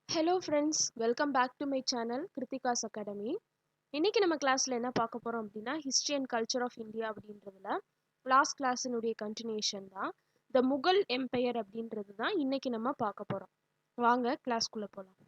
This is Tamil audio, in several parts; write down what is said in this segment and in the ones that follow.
Hello friends, welcome back to my channel Krithika's academy. இன்னைக்கு நம்ம கிளாஸில் என்ன பார்க்க போகிறோம் அப்படின்னா history and culture of India அப்படின்றதுல லாஸ்ட் கிளாஸினுடைய கண்டினியூஷன் தான் த முகல் எம்பையர் அப்படின்றது தான் இன்னைக்கு நம்ம பார்க்க போகிறோம். வாங்க கிளாஸ்க்குள்ளே போகலாம்.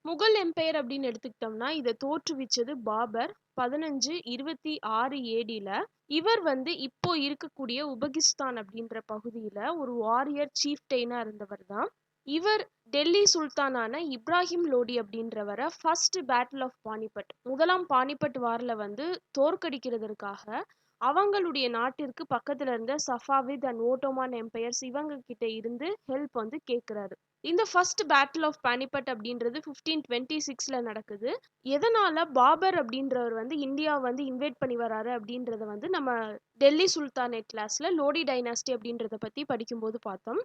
முகல் எம்பையர் அப்படின்னு எடுத்துக்கிட்டோம்னா இதை தோற்றுவிச்சது பாபர் 1526 ஏடியில். இவர் வந்து இப்போ இருக்கக்கூடிய உபகிஸ்தான் அப்படின்ற பகுதியில் ஒரு வாரியர் சீஃப்டெயினாக இருந்தவர் தான். இவர் டெல்லி சுல்தானான இப்ராஹிம் லோடி அப்படின்றவரை ஃபர்ஸ்ட் பேட்டில் ஆஃப் பானிபட், முதலாம் பானிபட் வாரில் வந்து தோற்கடிக்கிறதுக்காக அவங்களுடைய நாட்டிற்கு பக்கத்துல இருந்த சஃபாவித் அண்ட் ஓட்டோமான் எம்பையர்ஸ் இவங்க கிட்ட இருந்து ஹெல்ப் வந்து கேட்குறாரு. இந்த ஃபர்ஸ்ட் பேட்டில் ஆஃப் பானிபட் அப்படின்றது 1526 நடக்குது. எதனால பாபர் அப்படின்றவர் வந்து இந்தியாவை வந்து இன்வைட் பண்ணி வராரு அப்படின்றத வந்து நம்ம டெல்லி சுல்தானேட் கிளாஸ்ல லோடி டைனாஸ்டி அப்படின்றத பத்தி படிக்கும்போது பார்த்தோம்.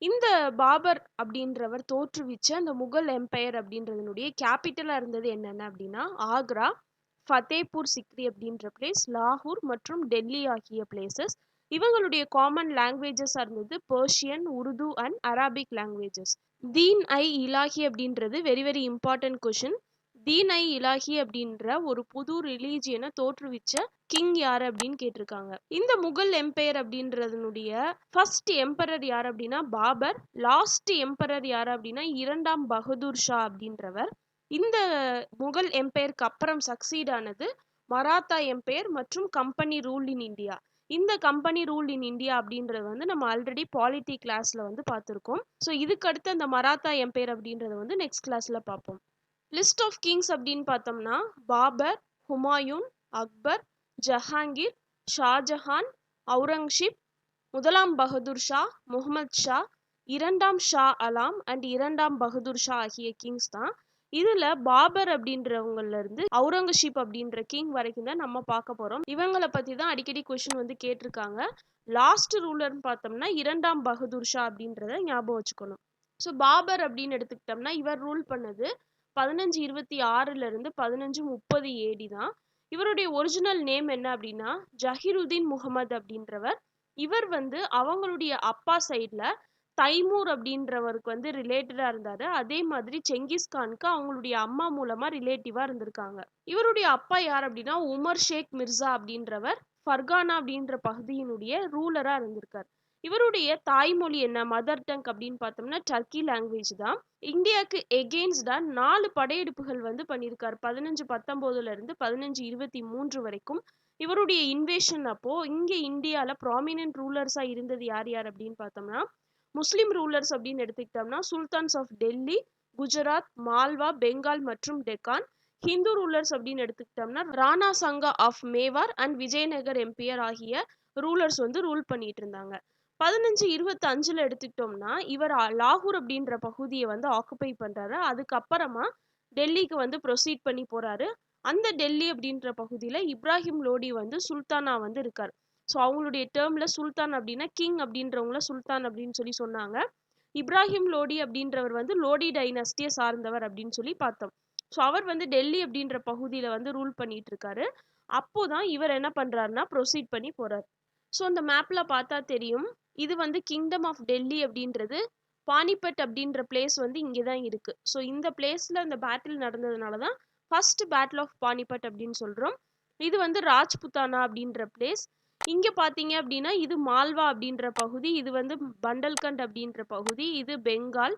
இந்த பாபர் அப்படின்றவர் தோற்றுவிச்ச அந்த முகல் எம்பையர் அப்படின்றதனுடைய கேபிட்டலா இருந்தது என்னென்ன அப்படின்னா ஆக்ரா, ஃபத்தேபூர் சிக்ரி அப்படின்ற பிளேஸ், லாகூர் மற்றும் டெல்லி ஆகிய பிளேசஸ். இவங்களுடைய காமன் லாங்குவேஜஸ் இருந்தது Persian, Urdu and Arabic languages. Din i Ilahi அப்படின்றது very very important question. Din i Ilahi அப்படின்ற ஒரு புது ரிலீஜியனை தோற்றுவிச்ச கிங் யாரு அப்படின்னு கேட்டிருக்காங்க. இந்த முகல் எம்பையர் அப்படின்றதனுடைய ஃபர்ஸ்ட் எம்பரர் யார் அப்படின்னா பாபர். லாஸ்ட் எம்பரர் யார் அப்படின்னா இரண்டாம் பகதூர் ஷா அப்படின்றவர். இந்த முகல் எம்பையருக்கு அப்புறம் சக்சீட் ஆனது மராத்தா எம்பையர் மற்றும் கம்பெனி ரூல் இன் இந்தியா. இந்த கம்பெனி ரூல் இன் இந்தியா அப்படின்றது வந்து நம்ம ஆல்ரெடி பாலிட்டி கிளாஸ்ல வந்து பார்த்துருக்கோம். ஸோ இதுக்கு அடுத்து அந்த மராத்தா எம்பையர் அப்படின்றத வந்து நெக்ஸ்ட் கிளாஸ்ல பார்ப்போம். லிஸ்ட் ஆஃப் கிங்ஸ் அப்படின்னு பார்த்தோம்னா பாபர், ஹுமாயூன், அக்பர், ஜஹாங்கீர், ஷாஜஹான், அவுரங்கசீப், முதலாம் பகதூர் ஷா, முகமது ஷா, இரண்டாம் ஷா அலாம் அண்ட் இரண்டாம் பகதூர் ஷா ஆகிய கிங்ஸ் தான். இதுல பாபர் அப்படின்றவங்கல இருந்து அவுரங்கசீப் அப்படின்ற கிங் வரைக்கும் தான் நம்ம பார்க்க போறோம். இவங்களை பத்தி தான் அடிக்கடி கொஸ்டின் வந்து கேட்டிருக்காங்க. லாஸ்ட் ரூலர்னு பார்த்தோம்னா இரண்டாம் பகதூர் ஷா அப்படின்றத ஞாபகம் வச்சுக்கணும். ஸோ பாபர் அப்படின்னு எடுத்துக்கிட்டோம்னா இவர் ரூல் பண்ணது 1526 இருந்து 1530 ஏடி தான். இவருடைய ஒரிஜினல் நேம் என்ன அப்படின்னா ஜஹீருதீன் முகமது அப்படின்றவர். இவர் வந்து அவங்களுடைய அப்பா சைட்ல தைமூர் அப்படின்றவருக்கு வந்து ரிலேட்டடா இருந்தாரு. அதே மாதிரி செங்கிஸ்கானுக்கு அவங்களுடைய அம்மா மூலமா ரிலேட்டிவா இருந்திருக்காங்க. இவருடைய அப்பா யார் அப்படின்னா உமர் ஷேக் மிர்சா அப்படின்றவர் ஃபர்கானா அப்படின்ற பகுதியினுடைய ரூலரா இருந்திருக்கார். இவருடைய தாய்மொழி என்ன, மதர் டங் அப்படின்னு பார்த்தோம்னா டர்க்கி லாங்குவேஜ் தான். இந்தியாவுக்கு எகெயின்ஸ்டா 4 படையெடுப்புகள் வந்து பண்ணியிருக்காரு 1519 இருந்து 1523 வரைக்கும். இவருடைய இன்வேஷன் அப்போ இங்க இந்தியால ப்ராமினன்ட் ரூலர்ஸா இருந்தது யார் யார் அப்படின்னு பார்த்தோம்னா முஸ்லிம் ரூலர்ஸ் அப்படின்னு எடுத்துக்கிட்டோம்னா சுல்தான்ஸ் ஆஃப் டெல்லி, குஜராத், மால்வா, பெங்கால் மற்றும் டெக்கான். ஹிந்து ரூலர்ஸ் அப்படின்னு எடுத்துக்கிட்டோம்னா Rana Sanga of Mewar and Vijayanagar empire ஆகிய ரூலர்ஸ் வந்து ரூல் பண்ணிட்டு இருந்தாங்க. 1525 எடுத்துக்கிட்டோம்னா இவர் லாகூர் அப்படின்ற பகுதியை வந்து ஆக்குபை பண்றாரு. அதுக்கப்புறமா டெல்லிக்கு வந்து ப்ரொசீட் பண்ணி போறாரு. அந்த டெல்லி அப்படின்ற பகுதியில இப்ராஹிம் லோடி வந்து சுல்தானா வந்து இருக்கார். ஸோ அவங்களுடைய டேர்ம்ல சுல்தான் அப்படின்னா கிங் அப்படின்றவங்கள சுல்தான் அப்படின்னு சொல்லி சொன்னாங்க. இப்ராஹிம் லோடி அப்படின்றவர் வந்து லோடி டைனஸ்டியை சார்ந்தவர் அப்படின்னு சொல்லி பார்த்தோம். ஸோ அவர் வந்து டெல்லி அப்படின்ற பகுதியில வந்து ரூல் பண்ணிட்டு இருக்காரு. அப்போதான் இவர் என்ன பண்றாருன்னா ப்ரொசீட் பண்ணி போறாரு. ஸோ அந்த மேப்ல பார்த்தா தெரியும், இது வந்து கிங்டம் ஆஃப் டெல்லி அப்படின்றது பானிபட் அப்படின்ற பிளேஸ் வந்து இங்கே தான் இருக்கு. ஸோ இந்த பிளேஸ்ல இந்த பேட்டில் நடந்ததுனால தான் ஃபர்ஸ்ட் பேட்டில் ஆஃப் பானிபட் அப்படின்னு சொல்றோம். இது வந்து ராஜ்புத்தானா அப்படின்ற பிளேஸ். இங்க பாத்தீங்க அப்படின்னா இது மால்வா அப்படின்ற பகுதி, இது வந்து பண்டல்கண்ட் அப்படின்ற பகுதி, இது பெங்கால்.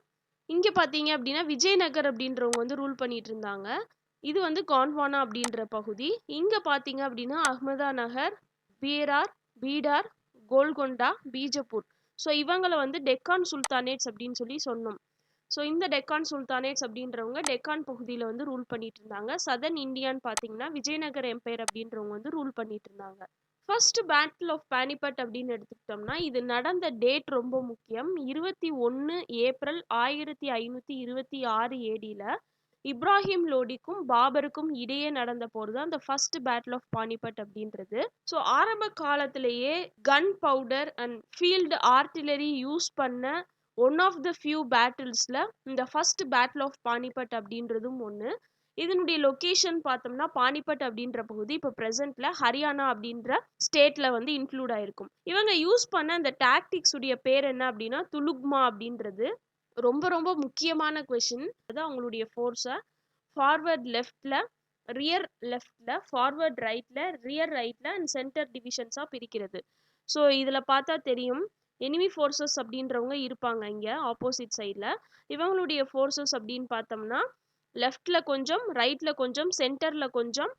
இங்க பாத்தீங்க அப்படின்னா விஜயநகர் அப்படின்றவங்க வந்து ரூல் பண்ணிட்டு இருந்தாங்க. இது வந்து கான்வானா அப்படின்ற பகுதி. இங்க பாத்தீங்க அப்படின்னா அஹ்மதா நகர், பீரார், பீடார், கோல்கொண்டா, பீஜப்பூர். ஸோ இவங்களை வந்து டெக்கான் சுல்தானேட்ஸ் அப்படின்னு சொல்லி சொன்னோம். ஸோ இந்த டெக்கான் சுல்தானேட்ஸ் அப்படின்றவங்க டெக்கான் பகுதியில் வந்து ரூல் பண்ணிட்டு இருந்தாங்க. சதர்ன் இந்தியான்னு பார்த்தீங்கன்னா விஜயநகர் எம்பையர் அப்படின்றவங்க வந்து ரூல் பண்ணிட்டு இருந்தாங்க. ஃபர்ஸ்ட் பேட்டில் ஆஃப் பானிபட் அப்படின்னு எடுத்துக்கிட்டோம்னா இது நடந்த டேட் ரொம்ப முக்கியம். 21 ஏப்ரல் 1526 ஏடியில் இப்ராஹிம் லோடிக்கும் பாபருக்கும் இடையே நடந்த போர் தான் இந்த ஃபர்ஸ்ட் பேட்டில் ஆஃப் பானிபட் அப்படின்றது. ஸோ ஆரம்ப காலத்திலேயே gunpowder and field artillery use பண்ண ஒன் ஆஃப் த ஃபியூ பேட்டில்ஸ்ல இந்த ஃபர்ஸ்ட் பேட்டில் ஆஃப் பானிபட் அப்படின்றதும் ஒன்று. இதனுடைய லொகேஷன் பார்த்தோம்னா பானிபட் அப்படின்ற பகுதி இப்போ ப்ரெசென்ட்ல ஹரியானா அப்படின்ற ஸ்டேட்ல வந்து இன்க்ளூட் ஆயிருக்கும். இவங்க யூஸ் பண்ண அந்த டாக்டிக்ஸ் உடைய பேர் என்ன அப்படின்னா துலுக்மா அப்படின்றது. ரொம்ப ரொம்ப முக்கியமான கொஷின். அதான் அவங்களுடைய ஃபோர்ஸை ஃபார்வர்ட் லெஃப்ட்ல, ரியர் லெஃப்ட்ல, ஃபார்வர்ட் ரைட்ல, ரியர் ரைட்ல அண்ட் சென்டர் டிவிஷன்ஸாக பிரிக்கிறது. ஸோ இதில் பார்த்தா தெரியும், எனிமி ஃபோர்ஸஸ் அப்படின்றவங்க இருப்பாங்க இங்கே ஆப்போசிட் சைடில். இவங்களுடைய ஃபோர்ஸஸ் அப்படின்னு பார்த்தோம்னா லெஃப்ட்ல கொஞ்சம், ரைட்ல கொஞ்சம், சென்டர்ல கொஞ்சம்.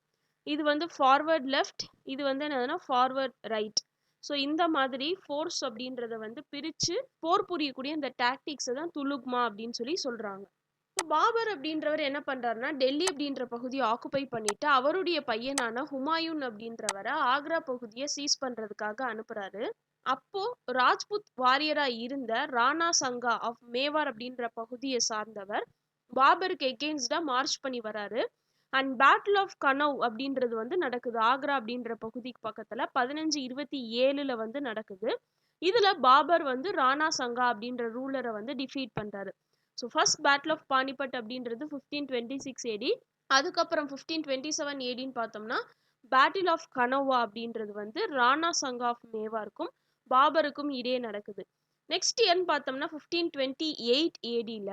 இது வந்து ஃபார்வர்ட் லெஃப்ட், இது வந்து என்னதுன்னா ஃபார்வர்ட் ரைட். ஸோ இந்த மாதிரி ஃபோர்ஸ் அப்படின்றத வந்து பிரித்து போர் புரியக்கூடிய இந்த டாக்டிக்ஸை தான் துலுக்மா அப்படின்னு சொல்லி சொல்கிறாங்க. இப்போ பாபர் அப்படின்றவர் என்ன பண்ணுறாருன்னா டெல்லி அப்படின்ற பகுதியை ஆக்குபை பண்ணிட்டு அவருடைய பையனான ஹுமாயூன் அப்படின்றவரை ஆக்ரா பகுதியை சீஸ் பண்ணுறதுக்காக அனுப்புகிறாரு. அப்போ ராஜ்புத் வாரியரா இருந்த ராணா சங்கா ஆஃப் மேவார் அப்படின்ற பகுதியை சார்ந்தவர் பாபருக்கு எகெயின்ஸ்டா மார்ச் பண்ணி வராரு. அண்ட் பேட்டில் ஆஃப் கனவ் அப்படின்றது வந்து நடக்குது ஆக்ரா அப்படின்ற பகுதிக்கு பக்கத்துல 1527 வந்து நடக்குது. இதுல பாபர் வந்து ராணா சங்கா அப்படின்ற ரூலரை வந்து டிஃபீட் பண்றாரு. So first battle of Panipat அப்படின்றது 1526 AD. அதுக்கப்புறம் 1527 ADன்னு பார்த்தோம்னா பேட்டில் ஆஃப் கனோவா அப்படின்றது வந்து ராணா சங்கா ஆஃப் மேவாருக்கும் பாபருக்கும் இடையே நடக்குது. நெக்ஸ்ட் இயர்னு பார்த்தோம்னா 1528 ADல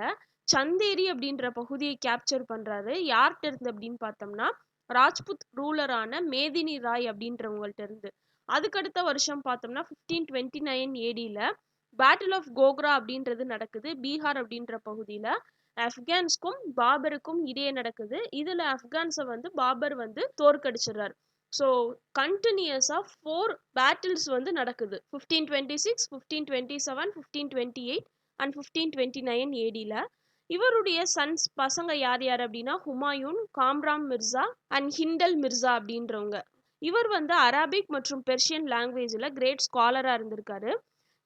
சந்தேரி அப்படின்ற பகுதியை கேப்சர் பண்றாரு. யார்கிட்ட இருந்து அப்படின்னு பார்த்தோம்னா ராஜ்புத் ரூலரான மேதினி ராய் அப்படின்றவங்கள்ட்ட இருந்து. அதுக்கடுத்த வருஷம் பார்த்தோம்னா 1529 ADல பேட்டில் ஆஃப் கோக்ரா அப்படின்றது நடக்குது பீகார் அப்படின்ற பகுதியில. ஆப்கான்ஸ்க்கும் பாபருக்கும் இடையே நடக்குது. இதுல ஆப்கான்ஸை வந்து பாபர் வந்து தோற்கடிச்சிடுறாரு. ஸோ கண்டினியூஸா 4 பேட்டில்ஸ் வந்து நடக்குது 1526, 1527, 1528 அண்ட் 1529 ADல. இவருடைய சன்ஸ் பசங்க யார் யார் அப்படின்னா ஹுமாயூன், காம்ரான் மிர்சா அண்ட் ஹிண்டல் மிர்சா அப்படின்றவங்க. இவர் வந்து அரபிக் மற்றும் பெர்ஷியன் லாங்குவேஜில் கிரேட் ஸ்காலராக இருந்திருக்காரு.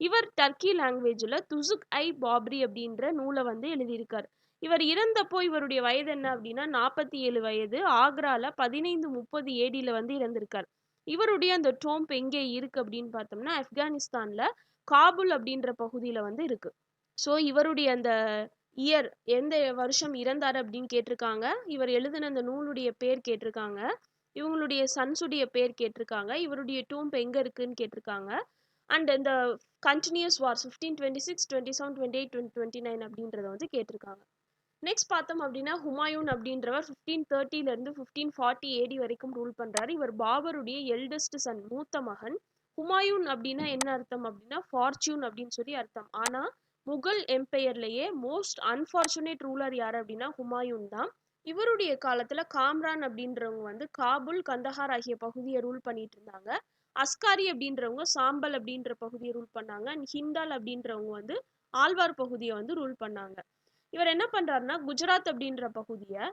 இவர் டர்க்கி லாங்குவேஜில் துசுக் ஐ பாப்ரி அப்படின்ற நூலை வந்து எழுதியிருக்காரு. இவர் இறந்தப்போ இவருடைய வயது என்ன அப்படின்னா 47 வயது. ஆக்ரால 1530 ADல வந்து இறந்திருக்கார். இவருடைய அந்த டோம்ப் எங்கே இருக்கு அப்படின்னு பார்த்தோம்னா ஆப்கானிஸ்தான்ல காபுல் அப்படின்ற பகுதியில வந்து இருக்கு. ஸோ இவருடைய அந்த இயர் எந்த வருஷம் இறந்தார் அப்படின்னு கேட்டிருக்காங்க. இவர் எழுதின அந்த நூலுடைய பேர் கேட்டிருக்காங்க. இவங்களுடைய சன்ஸுடைய பேர் கேட்டிருக்காங்க. இவருடைய டூம்ப் எங்க இருக்குன்னு கேட்டிருக்காங்க. அண்ட் இந்த கண்டினியூஸ் வார்ஸ் 1526, 27, 28, 29 அப்படின்றத வந்து கேட்டிருக்காங்க. நெக்ஸ்ட் பார்த்தோம் அப்படின்னா ஹுமாயூன் அப்படின்றவர் 1530 இருந்து 1540 AD வரைக்கும் ரூல் பண்றாரு. இவர் பாபருடைய எல்டஸ்ட் சன், மூத்த மகன். ஹுமாயூன் அப்படின்னா என்ன அர்த்தம் அப்படின்னா ஃபார்ச்சூன் அப்படின்னு சொல்லி அர்த்தம். ஆனா முகல் எம்பையர்லயே மோஸ்ட் அன்பார்ச்சுனேட் ரூலர் யார் அப்படின்னா ஹுமாயூன் தான். இவருடைய காலத்துல காம்ரான் அப்படின்றவங்க வந்து காபுல், கந்தஹார் ஆகிய பகுதியை ரூல் பண்ணிட்டு இருந்தாங்க. அஸ்காரி அப்படின்றவங்க சாம்பல் அப்படின்ற பகுதியை ரூல் பண்ணாங்க. அண்ட் ஹிண்டால் அப்படின்றவங்க வந்து ஆழ்வார் பகுதியை வந்து ரூல் பண்ணாங்க. இவர் என்ன பண்றாருன்னா குஜராத் அப்படின்ற பகுதியை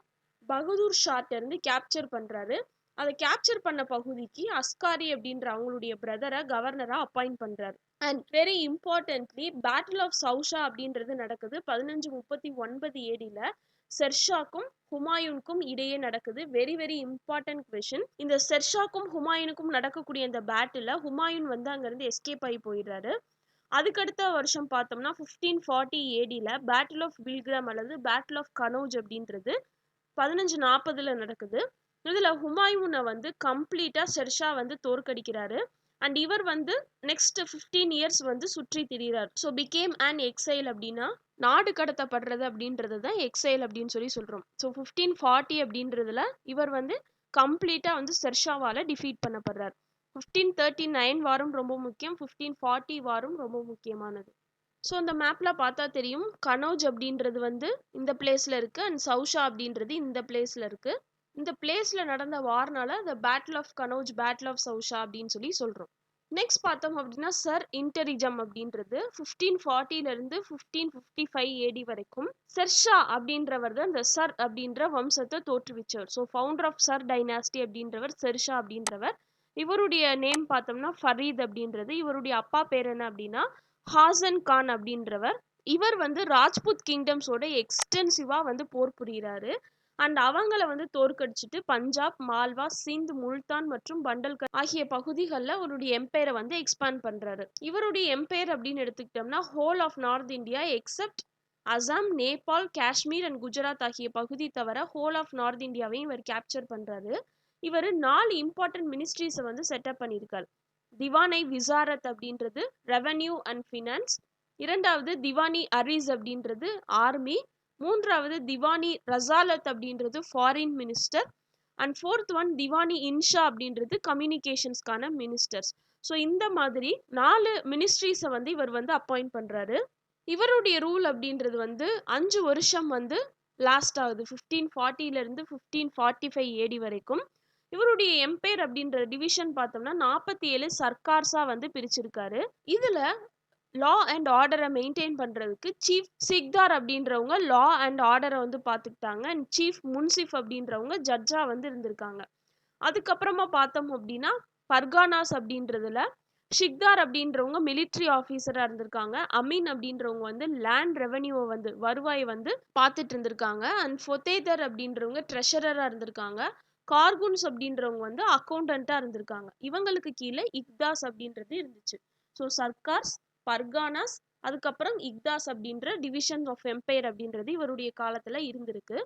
பகதூர் ஷாட்ட இருந்து கேப்சர் பண்றாரு. அதை கேப்சர் பண்ண பகுதிக்கு அஸ்காரி அப்படின்ற அவங்களுடைய பிரதரை கவர்னரா அப்பாயிண்ட் பண்றாரு. And very importantly battle of Chausa அப்படின்றது நடக்குது 1539 ADல. செர்ஷாக்கும் ஹுமாயூனுக்கும் இடையே நடக்குது. Very very important question. இந்த செர்ஷாக்கும் ஹுமாயூனுக்கும் நடக்கக்கூடிய இந்த பேட்டில் ஹுமாயூன் வந்து அங்கிருந்து எஸ்கேப் ஆகி போயிடுறாரு. அதுக்கடுத்த வருஷம் பார்த்தோம்னா 1540 ADல பேட்டில் ஆஃப் பில்கிராம் அல்லது பேட்டில் ஆஃப் கனௌஜ் அப்படின்றது 1540 நடக்குது. இதுல ஹுமாயூனை வந்து கம்ப்ளீட்டா ஷெர்ஷா வந்து தோற்கடிக்கிறாரு. அண்ட் இவர் வந்து நெக்ஸ்ட் 15 இயர்ஸ் வந்து சுற்றி திரிகிறார். ஸோ பிகேம் அண்ட் எக்ஸைல் அப்படின்னா நாடு கடத்தப்படுறது அப்படின்றது தான் எக்ஸைல் அப்படின்னு சொல்லி சொல்றோம். ஸோ 1540 அப்படின்றதுல இவர் வந்து கம்ப்ளீட்டா வந்து ஷெர்ஷாவால டிஃபீட் பண்ணப்படுறார். 1539 வாரம் ரொம்ப முக்கியம், 1540 வாரம் ரொம்ப முக்கியமானது. ஸோ அந்த மேப்ல பார்த்தா தெரியும் கனௌஜ் அப்படின்றது வந்து இந்த பிளேஸ்ல இருக்கு அண்ட் சௌஷா அப்படின்றது இந்த பிளேஸ்ல இருக்கு. இந்த பிளேஸ்ல நடந்த வார்னால the battle of Kannauj, battle of Chausa அப்படின்னு சொல்லி சொல்றோம். நெக்ஸ்ட் பார்த்தோம் அப்படின்னா சர் இன்டரிஜம் அப்படின்றது 1540 இருந்து 1555 AD வரைக்கும் செர்ஷா அப்படின்றவர் தான் இந்த சர் அப்படின்ற வம்சத்தை தோற்றுவிச்சவர். So founder of Sur dynasty அப்படின்றவர் செர்ஷா அப்படின்றவர். இவருடைய நேம் பார்த்தோம்னா ஃபரீத் அப்படின்றது. இவருடைய அப்பா பேர் என்ன அப்படின்னா ஹாசன் கான் அப்படின்றவர். இவர் வந்து ராஜ்புத் கிங்டம்ஸோட எக்ஸ்டென்சிவா வந்து போர் புரிகிறாரு. அண்ட் அவங்கள வந்து தோற்கடிச்சிட்டு பஞ்சாப், மால்வா, சிந்த், முல்தான் மற்றும் பண்டல்கர் ஆகிய பகுதிகளில் அவருடைய எம்பையரை வந்து எக்ஸ்பாண்ட் பண்றாரு. இவருடைய எம்பையர் அப்படின்னு எடுத்துக்கிட்டோம்னா whole of north India except Assam, Nepal, Kashmir and Gujarat ஆகிய பகுதி தவிர ஹோல் ஆஃப் நார்த் இந்தியாவையும் இவர் கேப்சர் பண்றாரு. இவர் 4 இம்பார்ட்டன்ட் மினிஸ்ட்ரிஸை வந்து செட்டப் பண்ணியிருக்காரு. திவானை விசாரத் அப்படின்றது ரெவென்யூ அண்ட் ஃபினான்ஸ், இரண்டாவது திவானி அரிஸ் அப்படின்றது ஆர்மி, மூன்றாவது திவானி ரசாலத் அப்படின்றது foreign minister, and fourth one diwani இன்ஷா அப்படின்றது கம்யூனிகேஷன்ஸ்க்கான மினிஸ்டர்ஸ். ஸோ இந்த மாதிரி 4 மினிஸ்ட்ரிஸை வந்து இவர் வந்து அப்பாயிண்ட் பண்றாரு. இவருடைய ரூல் அப்படின்றது வந்து 5 வருஷம் வந்து லாஸ்ட் ஆகுது. 1540 இருந்து 1545 ஏடி வரைக்கும். இவருடைய எம்பையர் அப்படின்ற டிவிஷன் பார்த்தோம்னா 47 சர்க்கார்ஸா வந்து பிரிச்சிருக்காரு. இதுல லா அண்ட் ஆர்டரை மெயின்டைன் பண்றதுக்கு சீஃப் சிக்தார் அப்படின்றவங்க லா அண்ட் ஆர்டரை வந்து பார்த்துக்கிட்டாங்க. அண்ட் சீஃப் முன்சிஃப் அப்படின்றவங்க ஜட்ஜா வந்து இருந்திருக்காங்க. அதுக்கப்புறமா பார்த்தோம் அப்படின்னா பர்கானாஸ் அப்படின்றதுல ஷிக்தார் அப்படின்றவங்க மிலிட்ரி ஆஃபீஸரா இருந்திருக்காங்க. அமீன் அப்படின்றவங்க வந்து லேண்ட் ரெவன்யூவை வந்து வருவாயை வந்து பார்த்துட்டு இருந்திருக்காங்க. அண்ட் ஃபொத்தேதர் அப்படின்றவங்க ட்ரெஷரரா இருந்திருக்காங்க. கார்குன்ஸ் அப்படின்றவங்க வந்து அக்கௌண்டண்டா இருந்திருக்காங்க. இவங்களுக்கு கீழே இக்தாஸ் அப்படின்றது இருந்துச்சு. ஸோ சர்க்கார்ஸ், பர்கானாஸ், அதுக்கப்புறம் இக்தாஸ் அப்படின்ற டிவிஷன் ஆஃப் எம்பையர் அப்படின்றது இவருடைய காலத்துல இருந்திருக்கு.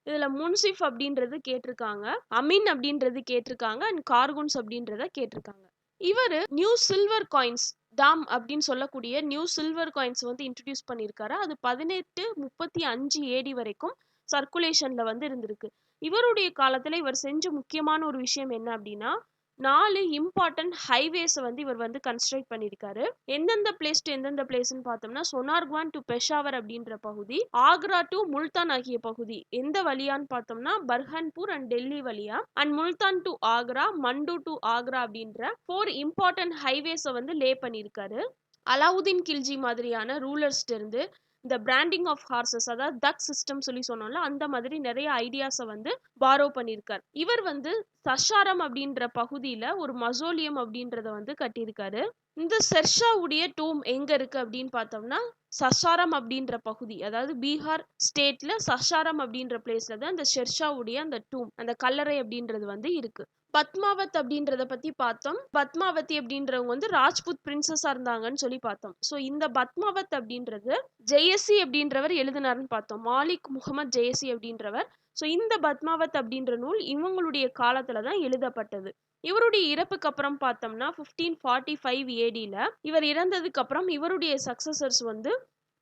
இதுல முன்சிஃப் அப்படின்றது கேட்டிருக்காங்க, அமீன் அப்படின்றது கேட்டிருக்காங்க, அண்ட் கார்குன்ஸ் அப்படின்றத கேட்டிருக்காங்க. இவர் நியூ சில்வர் காயின்ஸ் தாம் அப்படின்னு சொல்லக்கூடிய நியூ சில்வர் காயின்ஸ் வந்து இன்ட்ரடியூஸ் பண்ணியிருக்காரு. அது 1835 ஏடி வரைக்கும் சர்க்குலேஷன்ல வந்து இருந்திருக்கு. இவருடைய காலத்துல இவர் செஞ்ச முக்கியமான ஒரு விஷயம் என்ன அப்படின்னா 4 இம்பார்ட்டன்ட் ஹைவேஸை வந்து இவர் வந்து கன்ஸ்ட்ரக்ட் பண்ணியிருக்காரு. எந்தெந்த பிளேஸ் டு எந்தெந்த பிளேஸ்ன்னு பார்த்தோம்னா சொனார்கான் டு பெஷாவர் அப்படின்ற பகுதி, ஆக்ரா டு முல்தான் ஆகிய பகுதி எந்த வழியான்னு பார்த்தோம்னா பர்ஹன்பூர் அண்ட் டெல்லி வழியா, அண்ட் முல்தான் டு ஆக்ரா, மண்டு டு ஆக்ரா அப்படின்ற 4 இம்பார்ட்டன்ட் ஹைவேஸை வந்து லே பண்ணியிருக்காரு. அலாவுதீன் கில்ஜி மாதிரியான ரூலர்ஸ்ட இருந்து இந்த பிராண்டிங் ஆஃப் ஹார்சஸ், அதாவது டக் சிஸ்டம் சொல்லி சொன்னோம்ல, அந்த மாதிரி நிறைய ஐடியாஸை வந்து பாரோ பண்ணியிருக்கார். இவர் வந்து சஷாரம் அப்படின்ற பகுதியில ஒரு மசோலியம் அப்படின்றத வந்து கட்டியிருக்காரு. இந்த ஷெர்ஷாவுடைய டூம் எங்க இருக்கு அப்படின்னு பார்த்தோம்னா சஷாரம் அப்படின்ற பகுதி, அதாவது பீகார் ஸ்டேட்ல சஷாரம் அப்படின்ற பிளேஸ்ல தான் இந்த ஷெர்ஷாவுடைய அந்த டூம், அந்த கல்லறை அப்படின்றது வந்து இருக்கு. பத்மாவத் அப்படின்றத பத்தி பார்த்தோம். பத்மாவதி அப்படின்றவங்க வந்து ராஜ்புத் பிரின்சஸா இருந்தாங்கன்னு சொல்லி பார்த்தோம். ஸோ இந்த பத்மாவத் அப்படின்றது ஜெயசி அப்படின்றவர் எழுதினார்னு பார்த்தோம். மாலிக் முகமது ஜெயசி அப்படின்றவர். ஸோ இந்த பத்மாவத் அப்படின்ற நூல் இவங்களுடைய காலத்துல தான் எழுதப்பட்டது. இவருடைய இறப்புக்கு அப்புறம் பார்த்தோம்னா 1545 ஏடியில இவர் இறந்ததுக்கு அப்புறம் இவருடைய சக்சஸர்ஸ் வந்து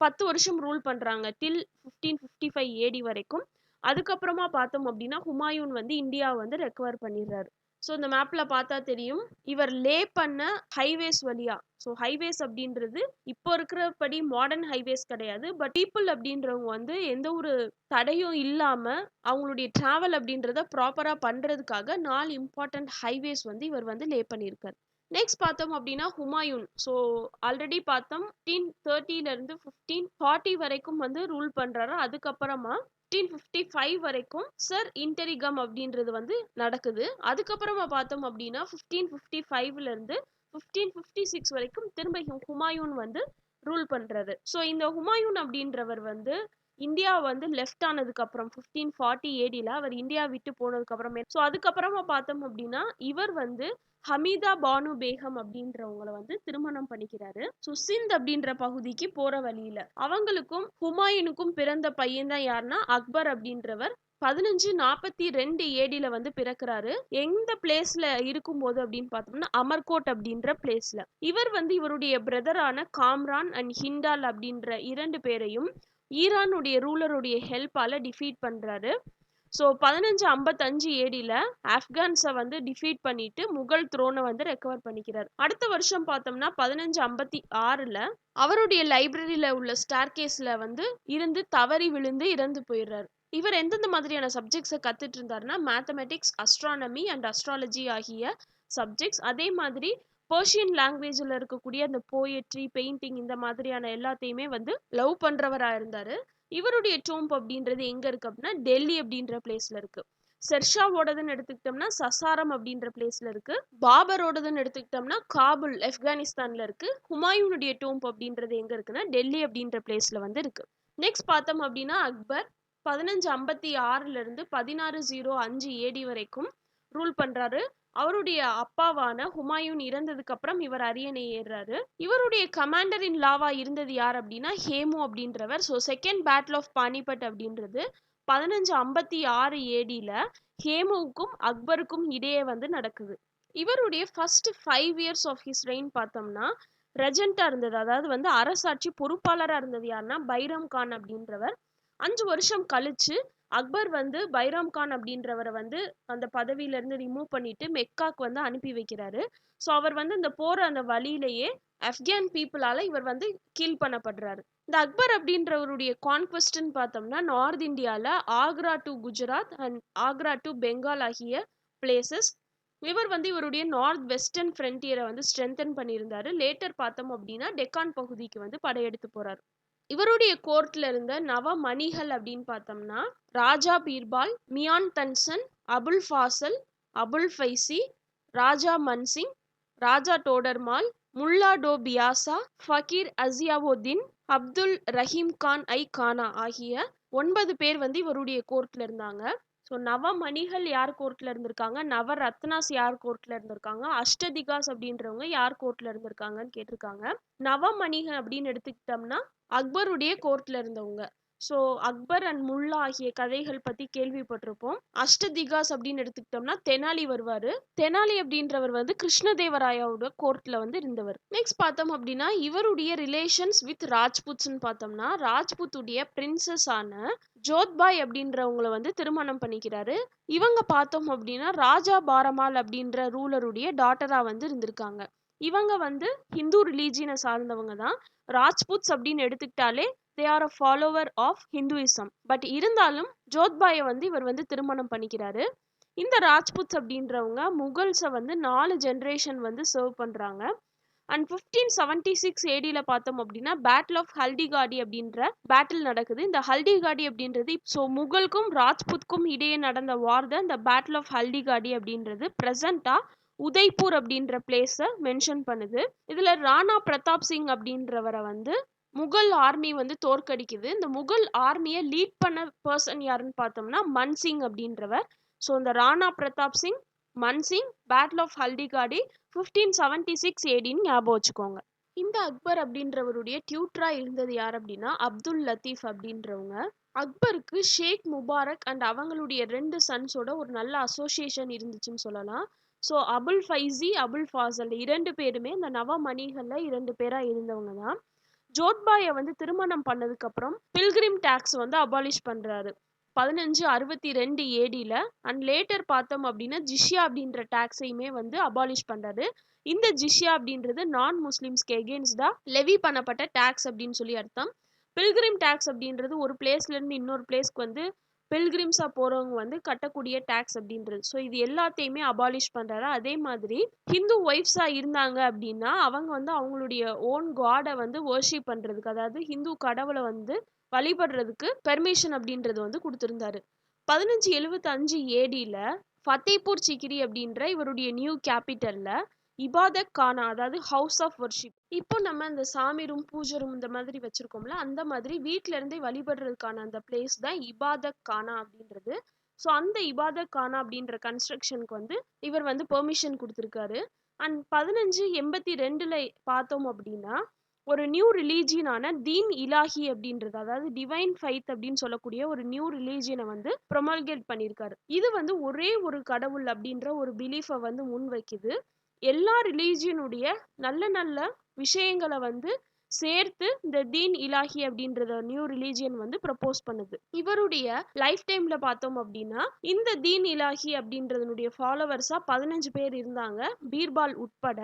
10 வருஷம் ரூல் பண்றாங்க டில் 1555 ஏடி வரைக்கும். அதுக்கப்புறமா பார்த்தோம் அப்படின்னா ஹுமாயூன் வந்து இந்தியாவை வந்து ரெக்கவர் பண்ணிடுறாரு. ஸோ இந்த மேப்ல பார்த்தா தெரியும் இவர் லே பண்ண ஹைவேஸ் வழியா. ஸோ ஹைவேஸ் அப்படின்றது இப்போ இருக்கிறபடி மாடர்ன் ஹைவேஸ் கிடையாது. பட் பீப்புள் அப்படின்றவங்க வந்து எந்த ஒரு தடையும் இல்லாம அவங்களுடைய டிராவல் அப்படின்றத ப்ராப்பரா பண்றதுக்காக 4 இம்பார்ட்டன்ட் ஹைவேஸ் வந்து இவர் வந்து லே பண்ணியிருக்காரு. நெக்ஸ்ட் பார்த்தோம் அப்படின்னா ஹுமாயூன். ஸோ ஆல்ரெடி பார்த்தோம் 1530 இருந்து 1540 வரைக்கும் வந்து ரூல் பண்றாரு. அதுக்கப்புறமா 1555 வரைக்கும் சர் இன்டரிகம் அப்படின்றது வந்து நடக்குது. அதுக்கப்புறமா பார்த்தோம் அப்படின்னா 1555 இருந்து 1556 வரைக்கும் திரும்ப ஹுமாயூன் வந்து ரூல் பண்றாரு. ஸோ இந்த ஹுமாயூன் அப்படின்றவர் வந்து இந்தியா வந்து லெஃப்ட் ஆனதுக்கு அப்புறம் 1540 ஏடியில் அவர் இந்தியா விட்டு போனதுக்கு அப்புறமே ஸோ அதுக்கப்புறமா பார்த்தோம் அப்படின்னா இவர் வந்து ஹமீதா பானு பேகம் அப்படின்றவங்களை வந்து திருமணம் பண்ணிக்கிறாரு. ஸோ சிந்த் அப்படின்ற பகுதிக்கு போற வழியில அவங்களுக்கும் ஹுமாயூனுக்கும் பிறந்த பையன் தான் யாருன்னா அக்பர் அப்படின்றவர் 1542 ஏடியில வந்து பிறக்கிறாரு. எந்த பிளேஸ்ல இருக்கும்போது அப்படின்னு பார்த்தோம்னா அமர்கோட் அப்படின்ற பிளேஸ்ல. இவர் வந்து இவருடைய பிரதரான காம்ரான் அண்ட் ஹிண்டால் அப்படின்ற 2 பேரையும் ஈரானுடைய ரூலருடைய ஹெல்ப்பால டிஃபீட் பண்றாரு. ஸோ 1555 ஏடியில் ஆப்கான்ஸை வந்து டிஃபீட் பண்ணிட்டு முகல் த்ரோனை வந்து ரெக்கவர் பண்ணிக்கிறார். அடுத்த வருஷம் பார்த்தோம்னா 1556 அவருடைய லைப்ரரியில உள்ள ஸ்டார்கேஸ்ல வந்து இருந்து தவறி விழுந்து இறந்து போயிடுறாரு. இவர் எந்தெந்த மாதிரியான சப்ஜெக்ட்ஸை கத்துட்டு இருந்தாருன்னா மேத்தமெட்டிக்ஸ், அஸ்ட்ரானமி அண்ட் அஸ்ட்ராலஜி ஆகிய சப்ஜெக்ட்ஸ். அதே மாதிரி பர்ஷியன் லாங்குவேஜில் இருக்கக்கூடிய அந்த போயட்ரி, பெயிண்டிங் இந்த மாதிரியான எல்லாத்தையுமே வந்து லவ் பண்றவரா இருந்தாரு. இவருடைய டோம்ப் அப்படின்றது எங்க இருக்கு அப்படின்னா டெல்லி அப்படின்ற பிளேஸ்ல இருக்கு. ஷெர்ஷாவோடதுன்னு எடுத்துக்கிட்டோம்னா சசாரம் அப்படின்ற பிளேஸ்ல இருக்கு. பாபரோடதுன்னு எடுத்துக்கிட்டோம்னா காபுல் ஆப்கானிஸ்தான்ல இருக்கு. ஹுமாயூனுடைய டோம்ப் அப்படின்றது எங்க இருக்குன்னா டெல்லி அப்படின்ற பிளேஸ்ல வந்து இருக்கு. நெக்ஸ்ட் பார்த்தோம் அப்படின்னா அக்பர் 1556 இருந்து 1605 ஏடி வரைக்கும் ரூல் பண்றாரு. அவருடைய அப்பாவான ஹுமாயூன் இறந்ததுக்கு அப்புறம் இவர் அரியணை ஏறுறாரு. இவருடைய கமாண்டர் இன் லாவா இருந்தது யார் அப்படின்னா ஹேமு அப்படின்றவர். So second battle of Panipat அப்படின்றது 1556 ஏடியில ஹேமுவுக்கும் அக்பருக்கும் இடையே வந்து நடக்குது. இவருடைய first 5 years of his reign பார்த்தோம்னா ரெஜெண்டா இருந்தது. அதாவது வந்து அரசாட்சி பொறுப்பாளரா இருந்தது யாருன்னா பைரம் கான் அப்படின்றவர். 5 வருஷம் கழிச்சு அக்பர் வந்து பைரம் கான் அப்படின்றவரை வந்து அந்த பதவியில இருந்து ரிமூவ் பண்ணிட்டு மெக்காக்கு வந்து அனுப்பி வைக்கிறாரு. ஸோ அவர் வந்து இந்த போற அந்த வழியிலேயே ஆப்கான் பீப்புளால இவர் வந்து கீல் பண்ணப்படுறாரு. இந்த அக்பர் அப்படின்றவருடைய கான்குவெஸ்ட்னு பார்த்தோம்னா நார்த் இந்தியால Agra to Gujarat and Agra to Bengal ஆகிய பிளேசஸ். இவர் வந்து இவருடைய நார்த் வெஸ்டர்ன் ஃப்ரண்டியரை வந்து ஸ்ட்ரென்தன் பண்ணியிருந்தாரு. லேட்டர் பார்த்தோம் அப்படின்னா டெக்கான் பகுதிக்கு வந்து படையெடுத்து போறாரு. இவருடைய கோர்ட்ல இருந்த நவ மணிகள் அப்படின்னு பார்த்தோம்னா ராஜா பீர்பால், மியான் தன்சன், அபுல் ஃபாசல், அபுல் ஃபைசி, ராஜா மன்சிங், ராஜா டோடர்மால், முல்லா டோ பியாசா, ஃபகீர் அசியாவுதீன், அப்துல் ரஹீம் கான் ஐ கானா ஆகிய 9 பேர் வந்து இவருடைய கோர்ட்ல இருந்தாங்க. ஸோ நவமணிகள் யார் கோர்ட்ல இருந்திருக்காங்க, நவரத்னாஸ் யார் கோர்ட்ல இருந்திருக்காங்க, அஷ்டதிகாஸ் அப்படின்றவங்க யார் கோர்ட்ல இருந்திருக்காங்கன்னு கேட்டிருக்காங்க. நவமணிகள் அப்படின்னு எடுத்துக்கிட்டோம்னா அக்பருடைய கோர்ட்ல இருந்தவங்க. ஸோ அக்பர் அண்ட் முல்லா ஆகிய கதைகள் பத்தி கேள்விப்பட்டிருப்போம். அஷ்டதிகாஸ் அப்படின்னு எடுத்துக்கிட்டோம்னா தெனாலி வருவாரு. தெனாலி அப்படின்றவர் வந்து கிருஷ்ணதேவராயாவோட கோர்ட்ல வந்து இருந்தவர். நெக்ஸ்ட் பார்த்தோம் அப்படின்னா இவருடைய ரிலேஷன்ஸ் வித் ராஜ்புட்ஸ்ன்னு பார்த்தோம்னா ராஜ்புத்துடைய பிரின்சஸ் ஆன ஜோத்பாய் அப்படின்றவங்களை வந்து திருமணம் பண்ணிக்கிறாரு. இவங்க பார்த்தோம் அப்படின்னா ராஜா பாரமால் அப்படின்ற ரூலருடைய டாட்டரா வந்து இருந்திருக்காங்க. இவங்க வந்து ஹிந்து ரிலீஜியனை சார்ந்தவங்க தான். ராஜ்புட்ஸ் அப்படின்னு எடுத்துக்கிட்டாலே they are a follower of Hinduism. But இருந்தாலும் ஜோத்பாயை வந்து இவர் வந்து திருமணம் பண்ணிக்கிறாரு. இந்த ராஜ்புட்ஸ் அப்படின்றவங்க முகல்ஸை வந்து 4 ஜென்ரேஷன் வந்து சர்வ் பண்றாங்க. அண்ட் 1576 ஏடியில் பார்த்தோம் அப்படின்னா பேட்டில் ஆஃப் ஹல்டிகாடி அப்படின்ற பேட்டில் நடக்குது. இந்த ஹல்டிகாடி அப்படின்றது ஸோ முகலுக்கும் ராஜ்புத்துக்கும் இடையே நடந்த வார் தான் இந்த பேட்டில் ஆஃப் ஹல்டிகாடி அப்படின்றது. ப்ரெசண்டா உதய்பூர் அப்படின்ற பிளேஸை மென்ஷன் பண்ணுது. இதுல ராணா பிரதாப் சிங் அப்படின்றவரை வந்து முகல் ஆர்மி வந்து தோற்கடிக்குது. இந்த முகல் ஆர்மியை லீட் பண்ண பர்சன் யாருன்னு பார்த்தோம்னா மன்சிங் அப்படின்றவர். ஸோ இந்த ராணா பிரதாப் சிங், மன்சிங், பேட்டில் ஆஃப் ஹல்டிகாடி 1576 ஏடின்னு ஞாபகம் வச்சுக்கோங்க. இந்த அக்பர் அப்படின்றவருடைய டியூட்டரா இருந்தது யார் அப்படின்னா அப்துல் லத்தீஃப் அப்படின்றவங்க. அக்பருக்கு ஷேக் முபாரக் அண்ட் அவங்களுடைய 2 சன்ஸோட ஒரு நல்ல அசோசியேஷன் இருந்துச்சுன்னு சொல்லலாம். ஸோ அபுல் ஃபைசி, அபுல் ஃபாசல் 2 பேருமே இந்த நவமணிகள்ல 2 பேரா இருந்தவங்க தான். ஜோத்பாயை வந்து திருமணம் பண்ணதுக்கு அப்புறம் பில்கிரிம் டாக்ஸ் வந்து அபாலிஷ் பண்றாரு 1562 ஏடியில். அண்ட் லேட்டர் பார்த்தோம் அப்படின்னா ஜிஷ்யா அப்படின்ற டாக்ஸையுமே வந்து அபாலிஷ் பண்றாரு. இந்த ஜிஷ்யா அப்படின்றது நான் முஸ்லிம்ஸ்க்கு எகெயின்ஸ்டா லெவி பண்ணப்பட்ட டாக்ஸ் அப்படின்னு சொல்லி அர்த்தம். பில்கிரிம் டாக்ஸ் அப்படின்றது ஒரு பிளேஸ்ல இருந்து இன்னொரு பிளேஸ்க்கு வந்து பில்கிரிம்ஸா போறவங்க வந்து கட்டக்கூடிய டாக்ஸ் அப்படின்றது. ஸோ இது எல்லாத்தையுமே அபாலிஷ் பண்றாரு. அதே மாதிரி ஹிந்து ஒய்ஃப்ஸா இருந்தாங்க அப்படின்னா அவங்க வந்து அவங்களுடைய ஓன் காடை வந்து வர்ஷிப் பண்றதுக்கு, அதாவது ஹிந்து கடவுளை வந்து வழிபடுறதுக்கு பெர்மிஷன் அப்படின்றது வந்து கொடுத்திருந்தாரு. 1575 ஏடியில் ஃபத்தேபூர் சிக்ரி அப்படின்ற இவருடைய நியூ கேபிட்டல்ல இபாதத் கானா, அதாவது ஹவுஸ் ஆஃப் வர்ஷிப். இப்போ நம்ம இந்த சாமி ரூம், பூஜை ரூம் இந்த மாதிரி வச்சிருக்கோம்ல, அந்த மாதிரி வீட்டில இருந்தே வழிபடுறதுக்கான அந்த பிளேஸ் தான் இபாதத் கானா அப்படின்றது. ஸோ அந்த இபாதத் கானா அப்படின்ற கன்ஸ்ட்ரக்ஷனுக்கு வந்து இவர் வந்து பெர்மிஷன் கொடுத்துருக்காரு. அண்ட் 1582 பார்த்தோம் அப்படின்னா ஒரு நியூ ரிலீஜியனான தீன் இலாஹி அப்படின்றது, அதாவது டிவைன் ஃபைத் அப்படின்னு சொல்லக்கூடிய ஒரு நியூ ரிலீஜியனை வந்து ப்ரொமல்கேட் பண்ணியிருக்காரு. இது வந்து ஒரே ஒரு கடவுள் அப்படின்ற ஒரு பிலீஃபை வந்து முன் வைக்குது. எல்லா ரிலீஜியனுடைய நல்ல நல்ல விஷயங்களை வந்து சேர்த்து இந்த தீன் இலாஹி அப்படின்றத நியூ ரிலீஜியன் வந்து ப்ரப்போஸ் பண்ணுது. இவருடைய லைஃப் டைம்ல பார்த்தோம் அப்படின்னா இந்த தீன் இலாஹி அப்படின்றதனுடைய ஃபாலோவர்ஸா 15 பேர் இருந்தாங்க, பீர்பால் உட்பட.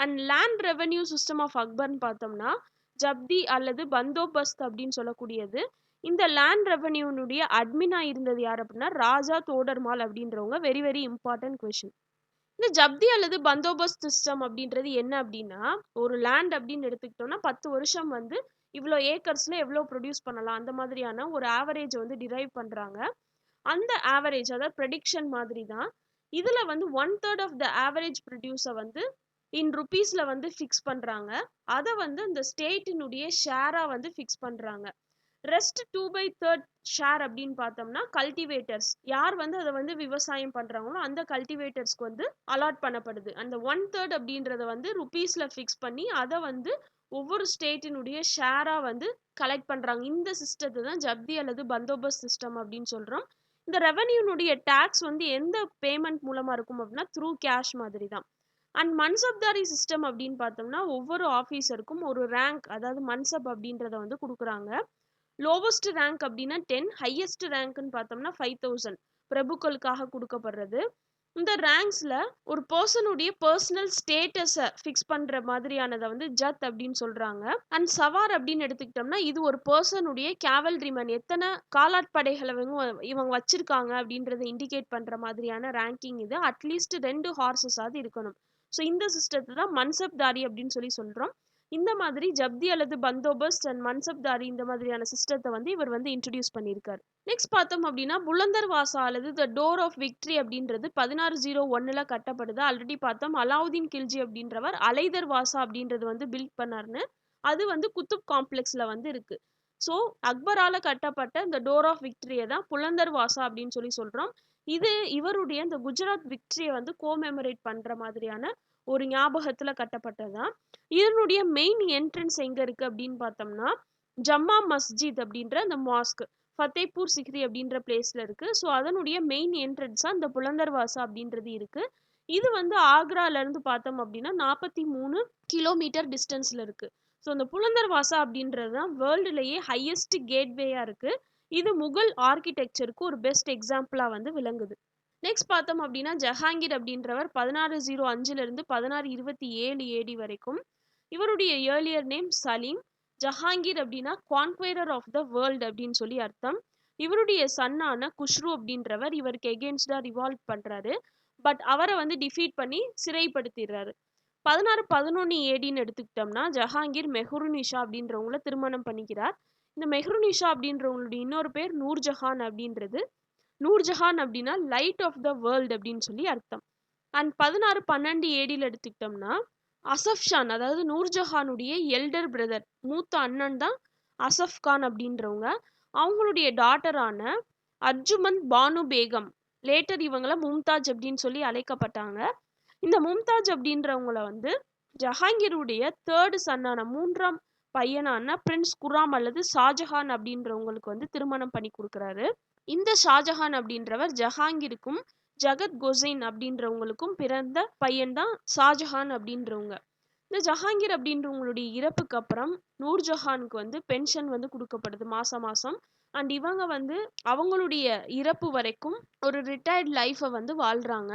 And land revenue system of அக்பர்னு பார்த்தோம்னா ஜப்தி அல்லது பந்தோபஸ்த் அப்படின்னு சொல்லக்கூடியது. இந்த லேண்ட் ரெவென்யூனுடைய அட்மினா இருந்தது யார் அப்படின்னா ராஜா தோடர்மால் அப்படின்றவங்க. Very very important question. இந்த ஜப்தி அல்லது பந்தோபஸ்த் சிஸ்டம் அப்படின்றது என்ன அப்படின்னா ஒரு லேண்ட் அப்படின்னு எடுத்துக்கிட்டோம்னா 10 வருஷம் வந்து இவ்வளோ ஏக்கர்ஸ்ல எவ்வளோ ப்ரொடியூஸ் பண்ணலாம் அந்த மாதிரியான ஒரு ஆவரேஜ் வந்து டிரைவ் பண்றாங்க. அந்த ஆவரேஜ் அதாவது ப்ரெடிக்ஷன் மாதிரி தான். இதுல வந்து 1/3 ஆஃப் த ஆவரேஜ் ப்ரொடியூஸை வந்து இன் ருபீஸ்ல வந்து ஃபிக்ஸ் பண்றாங்க. அதை வந்து இந்த ஸ்டேட்டினுடைய ஷேரா வந்து ஃபிக்ஸ் பண்றாங்க. ரெஸ்ட் 2/3 ஷேர் அப்படின்னு பார்த்தோம்னா கல்டிவேட்டர்ஸ் யார் வந்து அதை வந்து விவசாயம் பண்றாங்களோ அந்த கல்டிவேட்டர்ஸ்க்கு வந்து அலாட் பண்ணப்படுது. அந்த 1/3 அப்படின்றத வந்து ருபீஸ்ல ஃபிக்ஸ் பண்ணி அதை வந்து ஒவ்வொரு ஸ்டேட்டினுடைய ஷேரா வந்து கலெக்ட் பண்றாங்க. இந்த சிஸ்டத்தை தான் ஜப்தி அல்லது பந்தோபஸ்த் சிஸ்டம் அப்படின்னு சொல்றோம். இந்த ரெவென்யூனுடைய டாக்ஸ் வந்து எந்த பேமெண்ட் மூலமா இருக்கும் அப்படின்னா த்ரூ கேஷ் மாதிரி தான். அண்ட் மன்சப்தாரி சிஸ்டம் அப்படின்னு பார்த்தோம்னா ஒவ்வொரு ஆஃபீஸருக்கும் ஒரு ரேங்க், அதாவது மன்சப் அப்படின்றத வந்து கொடுக்குறாங்க. லோவஸ்ட் ரேங்க் அப்படின்னா 10, ஹையஸ்ட் ரேங்க்னு பார்த்தோம்னா 5000 பிரபுக்களுக்காக கொடுக்கப்படுறது. இந்த ரேங்க்ஸ்ல ஒரு பர்சனுடைய பர்சனல் ஸ்டேட்டஸை ஃபிக்ஸ் பண்ற மாதிரியானதை வந்து ஜத் அப்படின்னு சொல்றாங்க. அண்ட் சவார் அப்படின்னு எடுத்துக்கிட்டோம்னா இது ஒரு பர்சனுடைய கேவல்ரிமேன், எத்தனை காலாட்படைகளை இவங்க வச்சிருக்காங்க அப்படின்றத இண்டிகேட் பண்ற மாதிரியான ரேங்கிங் இது. அட்லீஸ்ட் 2 ஹார்சஸாவது இருக்கணும். ஸோ இந்த சிஸ்டத்தை தான் மன்சப்தாரி அப்படின்னு சொல்லி சொல்றோம். இந்த மாதிரி ஜப்தி அல்லது பந்தோபஸ்த் அண்ட் மன்சப்தாரி இந்த மாதிரியான சிஸ்டத்தை வந்து இவர் வந்து இன்ட்ரடியூஸ் பண்ணியிருக்காரு. நெக்ஸ்ட் பார்த்தோம் அப்படின்னா புலந்தர் வாசா அல்லது த டோர் ஆஃப் விக்ட்ரி அப்படின்றது 1601 கட்டப்படுது. ஆல்ரெடி பார்த்தோம் அலாவுதீன் கில்ஜி அப்படின்றவர் அலைதர் வாசா அப்படின்றது வந்து பில்ட் பண்ணார்னு. அது வந்து குத்துப் காம்ப்ளெக்ஸ்ல வந்து இருக்கு. ஸோ அக்பரால கட்டப்பட்ட இந்த டோர் ஆஃப் விக்ட்ரியை தான் புலந்தர் வாசா அப்படின்னு சொல்லி சொல்றோம். இது இவருடைய இந்த குஜராத் விக்ட்ரியை வந்து கோமெமரேட் பண்ற மாதிரியான ஒரு ஞாபகத்துல கட்டப்பட்டதுதான். இதனுடைய மெயின் என்ட்ரன்ஸ் எங்க இருக்கு அப்படின்னு பார்த்தோம்னா ஜம்மா மஸ்ஜித் அப்படின்ற அந்த மாஸ்க் ஃபத்தேபூர் சிக்ரி அப்படின்ற பிளேஸ்ல இருக்கு. ஸோ அதனுடைய மெயின் என்ட்ரன்ஸா இந்த புலந்தர் வாசா அப்படின்றது இருக்கு. இது வந்து ஆக்ரால இருந்து பார்த்தோம் அப்படின்னா 43 கிலோமீட்டர் டிஸ்டன்ஸ்ல இருக்கு. ஸோ இந்த புலந்தர் வாசா அப்படின்றது தான் வேர்ல்டுலேயே ஹையஸ்ட் கேட்வேயா இருக்கு. இது முகல் ஆர்கிடெக்சருக்கு ஒரு பெஸ்ட் எக்ஸாம்பிளா வந்து விளங்குது. நெக்ஸ்ட் பார்த்தோம் அப்படின்னா ஜஹாங்கீர் அப்படின்றவர் 1605 இருந்து 1627 ஏடி வரைக்கும். இவருடைய ஏர்லியர் நேம் சலீம். ஜஹாங்கீர் அப்படின்னா கான்குவரர் ஆஃப் த வேர்ல்டு அப்படின்னு சொல்லி அர்த்தம். இவருடைய சன்னான குஷ்ரு அப்படின்றவர் இவருக்கு எகென்ஸ்டா ரிவால்வ் பண்றாரு. பட் அவரை வந்து டிஃபீட் பண்ணி சிறைப்படுத்திடுறாரு. 1611 ஏடின்னு எடுத்துக்கிட்டோம்னா ஜஹாங்கீர் மெஹ்ருநிஷா அப்படின்றவங்கள திருமணம் பண்ணிக்கிறார். இந்த மெஹ்ருநிஷா அப்படின்றவங்களுடைய இன்னொரு பேர் நூர்ஜஹான் அப்படின்றது. நூர்ஜஹான் அப்படின்னா லைட் ஆஃப் த வேர்ல்டு அப்படின்னு சொல்லி அர்த்தம். அண்ட் 1612 ஏடியில் எடுத்துக்கிட்டோம்னா அசஃப் ஷான், அதாவது நூர்ஜஹானுடைய எல்டர் பிரதர், மூத்த அண்ணன் தான் அசஃப் கான் அப்படின்றவங்க. அவங்களுடைய டாட்டரான அர்ஜுமந்த் பானு பேகம், லேட்டர் இவங்கள மும்தாஜ் அப்படின்னு சொல்லி அழைக்கப்பட்டாங்க. இந்த மும்தாஜ் அப்படின்றவங்கள வந்து ஜஹாங்கீருடைய தேர்டு சன்னான மூன்றாம் பையனான பிரின்ஸ் குராம் அல்லது ஷாஜஹான் அப்படின்றவங்களுக்கு வந்து திருமணம் பண்ணி கொடுக்குறாரு. இந்த ஷாஜஹான் அப்படின்றவர் ஜஹாங்கீருக்கும் ஜகத் கொசைன் அப்படின்றவங்களுக்கும் பிறந்த பையன் தான் ஷாஜஹான் அப்படின்றவங்க. இந்த ஜஹாங்கீர் அப்படின்றவங்களுடைய இறப்புக்கு அப்புறம் நூர்ஜஹானுக்கு வந்து பென்ஷன் வந்து கொடுக்கப்படுது மாசம் மாசம். அண்ட் இவங்க வந்து அவங்களுடைய இறப்பு வரைக்கும் ஒரு ரிட்டையர்ட் லைஃபை வந்து வாழ்றாங்க.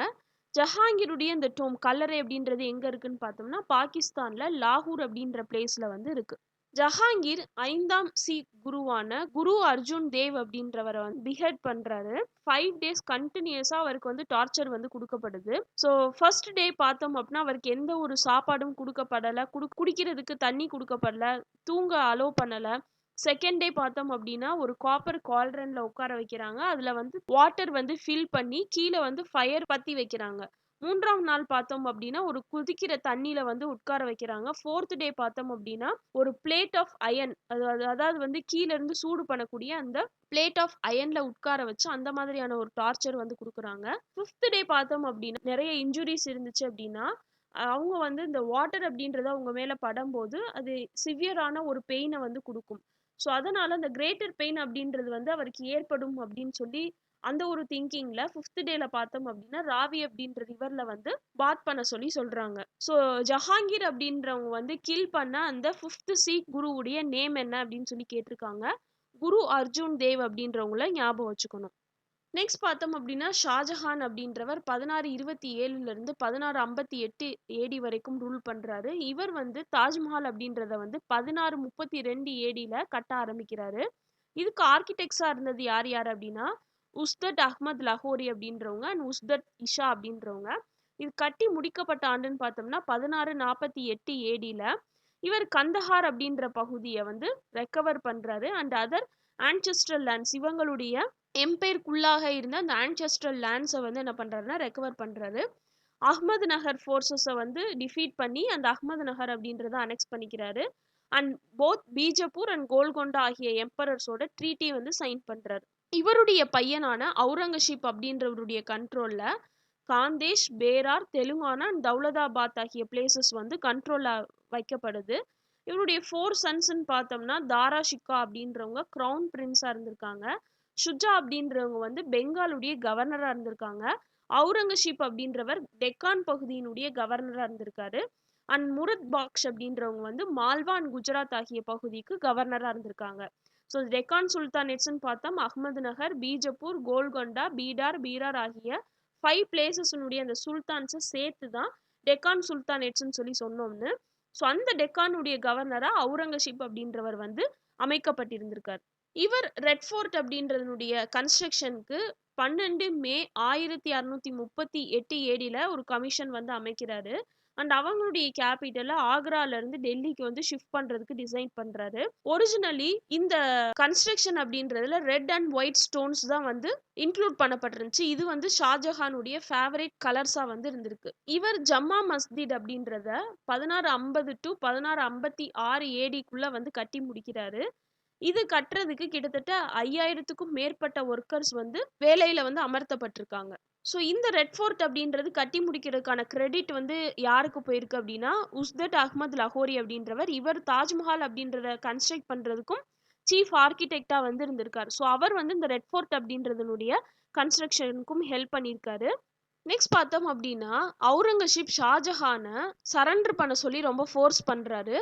ஜஹாங்கீருடைய இந்த டோம் கல்லறை அப்படின்றது எங்க இருக்குன்னு பார்த்தோம்னா பாகிஸ்தான்ல லாகூர் அப்படின்ற பிளேஸ்ல வந்து இருக்கு. ஜஹாங்கீர் 5ஆம் சீக் குருவான குரு அர்ஜுன் தேவ் அப்படின்றவரை வந்து பிஹெட் பண்றாரு. 5 days கண்டினியூஸா அவருக்கு வந்து டார்ச்சர் வந்து கொடுக்கப்படுது. ஸோ ஃபர்ஸ்ட் டே பார்த்தோம் அப்படின்னா அவருக்கு எந்த ஒரு சாப்பாடும் கொடுக்கப்படலை, குடிக்கிறதுக்கு தண்ணி கொடுக்கப்படல, தூங்க அலோவ் பண்ணலை. செகண்ட் டே பார்த்தோம் அப்படின்னா ஒரு காப்பர் கால்ட்ரன்ல உட்கார வைக்கிறாங்க. அதுல வந்து வாட்டர் வந்து ஃபில் பண்ணி கீழே வந்து ஃபயர் பத்தி வைக்கிறாங்க. 3ஆம் நாள் பார்த்தோம் அப்படின்னா ஒரு குதிக்கிற தண்ணியில வந்து உட்கார வைக்கிறாங்க. 4th டே பார்த்தோம் அப்படின்னா ஒரு பிளேட் ஆஃப் அயன், அதாவது வந்து கீழே இருந்து சூடு பண்ணக்கூடிய அந்த பிளேட் ஆஃப் அயன்ல உட்கார வச்சு அந்த மாதிரியான ஒரு டார்ச்சர் வந்து கொடுக்குறாங்க. 5th டே பார்த்தோம் அப்படின்னா நிறைய இன்ஜுரிஸ் இருந்துச்சு அப்படின்னா அவங்க வந்து இந்த வாட்டர் அப்படின்றது அவங்க மேல படும்போது அது சிவியரான ஒரு பெயினை வந்து கொடுக்கும். ஸோ அதனால அந்த கிரேட்டர் பெயின் அப்படின்றது வந்து அவருக்கு ஏற்படும் அப்படின்னு சொல்லி அந்த ஒரு திங்கிங்ல 5th டேல பார்த்தோம் அப்படின்னா ராவி அப்படின்ற ரிவர்ல வந்து பாத் பண்ண சொல்லி சொல்றாங்க. ஸோ ஜஹாங்கீர் அப்படின்றவங்க வந்து கில் பண்ண அந்த 5th சீக் குருவுடைய நேம் என்ன அப்படின்னு சொல்லி கேட்டிருக்காங்க. குரு அர்ஜுன் தேவ் அப்படின்றவங்கள ஞாபகம் வச்சுக்கணும். நெக்ஸ்ட் பார்த்தோம் அப்படின்னா ஷாஜஹான் அப்படின்றவர் 1627 இருந்து 1658 ஏடி வரைக்கும் ரூல் பண்றாரு. இவர் வந்து தாஜ்மஹால் அப்படின்றத வந்து 1632 ஏடியில கட்ட ஆரம்பிக்கிறாரு. இதுக்கு ஆர்கிடெக்ட்ஸா இருந்தது யார் யார் அப்படின்னா உஸ்தத் அஹ்மத் லஹோரி அப்படின்றவங்க அண்ட் உஸ்தத் இஷா அப்படின்றவங்க. இது கட்டி முடிக்கப்பட்ட ஆண்டுன்னு பார்த்தோம்னா 1648 ஏடியில. இவர் கந்தஹார் அப்படின்ற பகுதியை வந்து ரெக்கவர் பண்றாரு. அண்ட் அதர் ஆன்செஸ்ட்ரல் லேண்ட்ஸ், இவங்களுடைய எம்பையருக்குள்ளாக இருந்த அந்த ஆன்செஸ்ட்ரல் லேண்ட்ஸை வந்து என்ன பண்றாருன்னா ரெக்கவர் பண்றாரு. அஹ்மது நகர் ஃபோர்ஸஸை வந்து டிஃபீட் பண்ணி அந்த அஹ்மது நகர் அப்படின்றத அனெக்ஸ் பண்ணிக்கிறாரு. And both Bijapur and Golconda ஆகிய எம்பரர்ஸோட ட்ரீட்டி வந்து சைன் பண்றாரு. இவருடைய பையனான அவுரங்கசீப் அப்படின்றவருடைய கண்ட்ரோல்ல காந்தேஷ், பேரார், தெலுங்கானா அண்ட் தௌலதாபாத் ஆகிய பிளேசஸ் வந்து கண்ட்ரோல்ல வைக்கப்படுது. இவருடைய 4 சன்ஸ்ன்னு பார்த்தோம்னா தாரா ஷிக்கா அப்படின்றவங்க கிரவுன் பிரின்ஸா இருந்திருக்காங்க. ஷுஜா அப்படின்றவங்க வந்து பெங்காலுடைய கவர்னரா இருந்திருக்காங்க. அவுரங்கசீப் அப்படின்றவர் டெக்கான் பகுதியினுடைய கவர்னரா இருந்திருக்காரு. அண்ட் முரத் பாக்ஷ் அப்படின்றவங்க வந்து மால்வா அண்ட் குஜராத் ஆகிய பகுதிக்கு கவர்னரா இருந்திருக்காங்க. ஸோ டெக்கான் சுல்தானேட்ஸ்ன்னு பார்த்தா அஹ்மது நகர், பீஜப்பூர், கோல்கொண்டா, பீடார், பீரார் ஆகிய 5 பிளேசஸ்னுடைய அந்த சுல்தான்ஸை சேர்த்து தான் டெக்கான் சுல்தானேட்ஸ்ன்னு சொல்லி சொன்னோம்னு. ஸோ அந்த டெக்கானுடைய கவர்னரா அவுரங்கசீப் அப்படின்றவர் வந்து அமைக்கப்பட்டிருந்திருக்கார். இவர் ரெட் ஃபோர்ட் அப்படின்றதனுடைய கன்ஸ்ட்ரக்ஷனுக்கு 12 மே 1638 ஏடியில் ஒரு கமிஷன் வந்து அமைக்கிறாரு. அண்ட் அவங்களுடைய கேபிட்டலை ஆக்ரால இருந்து டெல்லிக்கு வந்து ஷிஃப்ட் பண்றதுக்கு டிசைன் பண்றாரு. ஒரிஜினலி இந்த கன்ஸ்ட்ரக்ஷன் அப்படின்றதுல ரெட் அண்ட் ஒயிட் ஸ்டோன்ஸ் தான் வந்து இன்க்ளூட் பண்ணப்பட்டிருந்துச்சு. இது வந்து ஷாஜஹானுடைய ஃபேவரட் கலர்ஸா வந்து இருந்திருக்கு. இவர் ஜம்மா மஸ்ஜித் அப்படின்றத 1650 டு 1656 ஏடிக்குள்ள வந்து கட்டி முடிக்கிறாரு. இது கட்டுறதுக்கு கிட்டத்தட்ட 5000க்கும் மேற்பட்ட ஒர்க்கர்ஸ் வந்து வேலையில வந்து அமர்த்தப்பட்டிருக்காங்க. ஸோ இந்த ரெட் ஃபோர்ட் அப்படின்றது கட்டி முடிக்கிறதுக்கான கிரெடிட் வந்து யாருக்கு போயிருக்கு அப்படின்னா உஸ்தட் அஹ்மத் லஹோரி அப்படின்றவர். இவர் தாஜ்மஹால் அப்படின்றத கன்ஸ்ட்ரக்ட் பண்றதுக்கும் சீஃப் ஆர்கிடெக்டா வந்து இருந்திருக்காரு. ஸோ அவர் வந்து இந்த ரெட் ஃபோர்ட் அப்படின்றதனுடைய கன்ஸ்ட்ரக்ஷனுக்கும் ஹெல்ப் பண்ணியிருக்காரு. நெக்ஸ்ட் பார்த்தோம் அப்படின்னா அவுரங்கசீப் ஷாஜஹானை சரண்டர் பண்ண சொல்லி ரொம்ப ஃபோர்ஸ் பண்றாரு.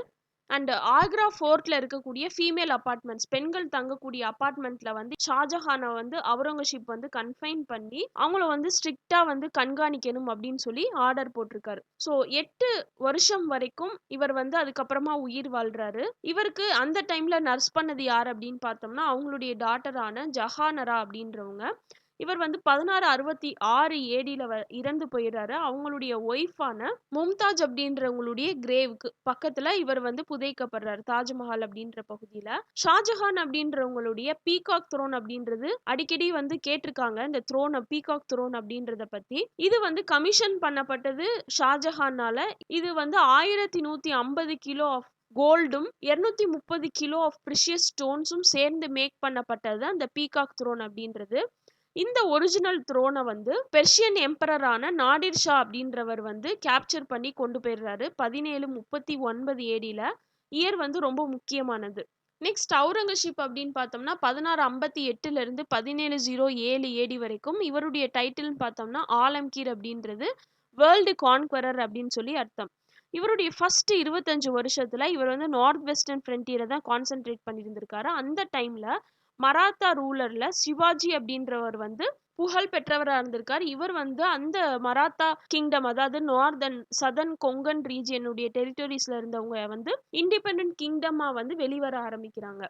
அண்ட் ஆக்ரா ஃபோர்ட்ல இருக்கக்கூடிய ஃபீமேல் அபார்ட்மெண்ட்ஸ், பெண்கள் தங்கக்கூடிய அபார்ட்மெண்ட்ல வந்து ஷாஜஹானை வந்து அவுரங்கசீப் வந்து கன்ஃபைன் பண்ணி அவங்கள வந்து ஸ்ட்ரிக்டா வந்து கண்காணிக்கணும் அப்படின்னு சொல்லி ஆர்டர் போட்டிருக்காரு. ஸோ 8 வருஷம் வரைக்கும் இவர் வந்து அதுக்கப்புறமா உயிர் வாழ்றாரு. இவருக்கு அந்த டைம்ல நர்ஸ் பண்ணது யார் அப்படின்னு பார்த்தோம்னா அவங்களுடைய டாட்டரான ஜஹானரா அப்படின்றவங்க. இவர் வந்து 1666 ஏடியில இறந்து போயிடுறாரு. அவங்களுடைய ஒய்ஃபான மும்தாஜ் அப்படின்றவங்களுடைய கிரேவுக்கு பக்கத்துல இவர் வந்து புதைக்கப்படுறாரு தாஜ்மஹால் அப்படின்ற பகுதியில. ஷாஜஹான் அப்படின்றவங்களுடைய பீகாக் த்ரோன் அப்படின்றது அடிக்கடி வந்து கேட்டிருக்காங்க. இந்த த்ரோன் பீகாக் த்ரோன் அப்படின்றத பத்தி. இது வந்து கமிஷன் பண்ணப்பட்டது ஷாஜஹானால. இது வந்து 1150 கிலோ ஆஃப் கோல்டும் 230 கிலோ ஆஃப் ப்ரிஷியஸ் ஸ்டோன்ஸும் சேர்ந்து மேக் பண்ணப்பட்டது அந்த பீகாக் த்ரோன் அப்படின்றது. இந்த ஒரிஜினல் த்ரோனை வந்து பெர்ஷியன் எம்பரரான நாடிர் ஷா அப்படின்றவர் வந்து கேப்சர் பண்ணி கொண்டு போயிடுறாரு 1739 ஏடியில. இயர் வந்து ரொம்ப முக்கியமானது. நெக்ஸ்ட் அவுரங்கசீப் அப்படின்னு பார்த்தோம்னா 1658 இருந்து 1707 ஏடி வரைக்கும் இவருடைய டைட்டில்னு பார்த்தோம்னா ஆலம்கீர் அப்படின்றது வேர்ல்டு கான்குவரர் அப்படின்னு சொல்லி அர்த்தம். இவருடைய ஃபர்ஸ்ட் 25 வருஷத்துல இவர் வந்து நார்த் வெஸ்டர்ன் ஃப்ரண்டியரை தான் கான்சென்ட்ரேட் பண்ணியிருந்திருக்காரு. அந்த டைம்ல மராத்தா ரூலர்ல சிவாஜி அப்படின்றவர் வந்து புகழ் பெற்றவராக இருந்திருக்கார். இவர் வந்து அந்த மராத்தா கிங்டம், அதாவது நார்த் அண்ட் சதர்ன் கொங்கன் ரீஜியனுடைய டெரிட்டரிஸ்ல இருந்தவங்க வந்து இண்டிபெண்டன்ட் கிங்டமா வந்து வெளிவர ஆரம்பிக்கிறாங்க.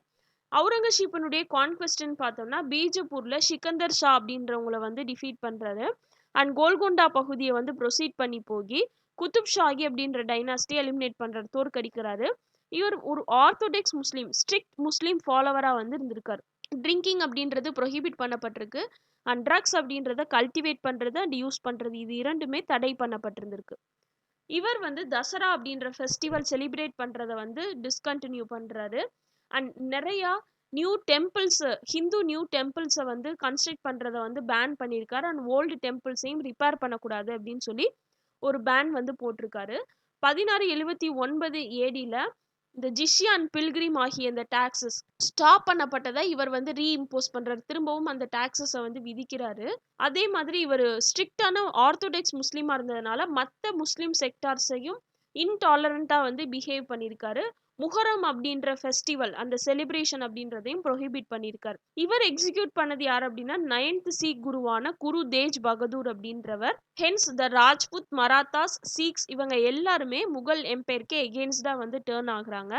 அவுரங்கசீப்பனுடைய கான்குவெஸ்ட்னு பார்த்தோம்னா பீஜப்பூர்ல சிக்கந்தர் ஷா அப்படின்றவங்கள வந்து டிஃபீட் பண்றாரு. அண்ட் கோல்கொண்டா பகுதியை வந்து ப்ரொசீட் பண்ணி போகி குத்துப் ஷாகி அப்படின்ற டைனாஸ்டியை எலிமினேட் பண்றாரு, தோற்கடிக்கிறாரு. இவர் ஒரு ஆர்த்தோடாக்ஸ் முஸ்லீம், ஸ்ட்ரிக்ட் முஸ்லீம் ஃபாலோவரா வந்து இருந்திருக்காரு. ட்ரிங்கிங் அப்படின்றது ப்ரொஹிபிட் பண்ணப்பட்டிருக்கு. அண்ட் ட்ரக்ஸ் அப்படின்றத கல்டிவேட் பண்றது அண்ட் யூஸ் பண்றது இது இரண்டுமே தடை பண்ணப்பட்டிருந்திருக்கு. இவர் வந்து தசரா அப்படின்ற ஃபெஸ்டிவல் செலிப்ரேட் பண்றத வந்து டிஸ்கண்டினியூ பண்றாரு. அண்ட் நிறைய நியூ டெம்பிள்ஸ், ஹிந்து நியூ டெம்பிள்ஸை வந்து கன்ஸ்ட்ரக்ட் பண்றத வந்து பேன் பண்ணியிருக்காரு. அண்ட் ஓல்டு டெம்பிள்ஸையும் ரிப்பேர் பண்ணக்கூடாது அப்படின்னு சொல்லி ஒரு பேன் வந்து போட்டிருக்காரு. 1679 ஏடியில இந்த ஜிஷ்யா அண்ட் பில்கிரிம் ஆகிய இந்த டாக்ஸஸ் ஸ்டாப் பண்ணப்பட்டதை இவர் வந்து ரீஇம்போஸ் பண்றாரு. திரும்பவும் அந்த டாக்ஸஸை வந்து விதிக்கிறாரு. அதே மாதிரி இவர் ஸ்ட்ரிக்டான ஆர்த்தோடாக்ஸ் முஸ்லீமா இருந்ததுனால மற்ற முஸ்லீம் செக்டார்ஸையும் இன்டாலரண்டா வந்து பிஹேவ் பண்ணியிருக்காரு. முஹரம் அப்படின்ற ஃபெஸ்டிவல், அந்த செலிப்ரேஷன் அப்படின்றதையும் ப்ரொஹிபிட் பண்ணியிருக்காரு. இவர் எக்ஸிக்யூட் பண்ணது யார் அப்படின்னா 9th சீக் குருவான குரு தேஜ் பகதூர் அப்படின்றவர். ஹென்ஸ் த ராஜ்புத், மராத்தாஸ், சீக்ஸ் இவங்க எல்லாருமே முகல் எம்பையருக்கு எகெயின்ஸ்டா வந்து டேர்ன் ஆகுறாங்க.